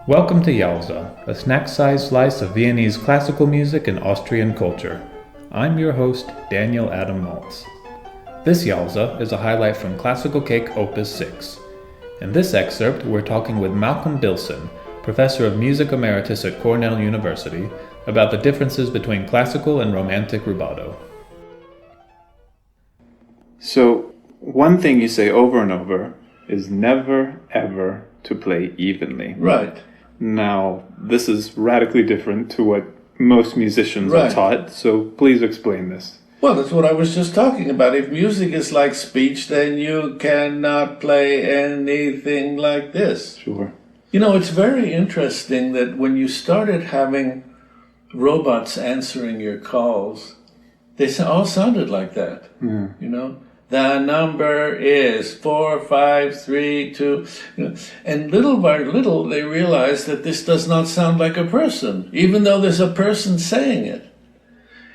Welcome to Jalsa, a snack-sized slice of Viennese classical music and Austrian culture. I'm your host, Daniel Adam Maltz. This Jalsa is a highlight from Classical Cake Opus 6. In this excerpt, we're talking with Malcolm Bilson, Professor of Music Emeritus at Cornell University, about the differences between classical and romantic rubato. So, one thing you say over and over is never, ever to play evenly. Right. Now, this is radically different to what most musicians are taught, so please explain this. Well, that's what I was just talking about. If music is like speech, then you cannot play anything like this. Sure. You know, it's very interesting that when you started having robots answering your calls, they all sounded like that. You know? The number is 4532. And little by little, they realized that this does not sound like a person, even though there's a person saying it.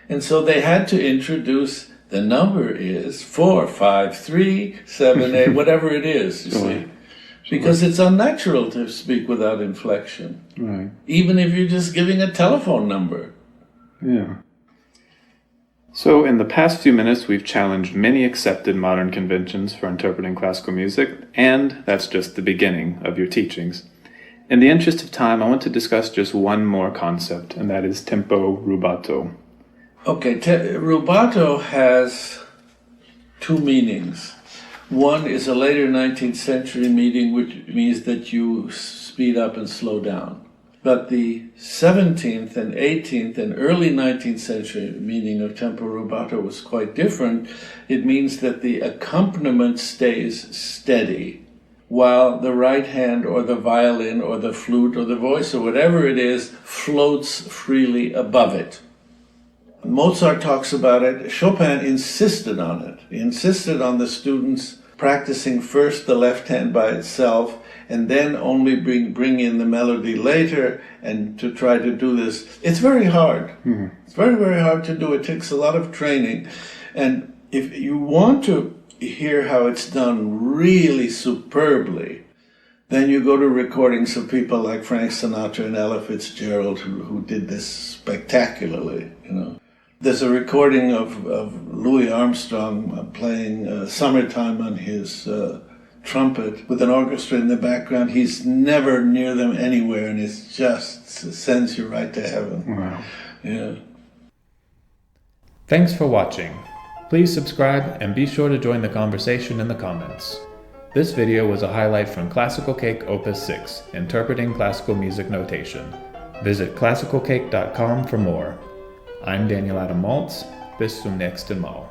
And so they had to introduce the number is 45378, whatever it is, you see. Because it's unnatural to speak without inflection. Right. Even if you're just giving a telephone number. Yeah. So, in the past few minutes, we've challenged many accepted modern conventions for interpreting classical music, and that's just the beginning of your teachings. In the interest of time, I want to discuss just one more concept, and that is tempo rubato. Okay, rubato has two meanings. One is a later 19th century meaning, which means that you speed up and slow down. But the 17th and 18th and early 19th century meaning of tempo rubato was quite different. It means that the accompaniment stays steady, while the right hand or the violin or the flute or the voice or whatever it is floats freely above it. Mozart talks about it. Chopin insisted on it. He insisted on the students practicing first the left hand by itself and then only bring in the melody later, and to try to do this. It's very hard. Mm-hmm. It's very, very hard to do. It takes a lot of training. And if you want to hear how it's done really superbly, then you go to recordings of people like Frank Sinatra and Ella Fitzgerald who did this spectacularly, you know. There's a recording of Louis Armstrong playing Summertime on his trumpet with an orchestra in the background. He's never near them anywhere, and it just sends you right to heaven. Wow. Yeah. Thanks for watching. Please subscribe and be sure to join the conversation in the comments. This video was a highlight from Classical Cake Opus 6, Interpreting Classical Music Notation. Visit classicalcake.com for more. I'm Daniel Adam Maltz. Bis zum nächsten Mal.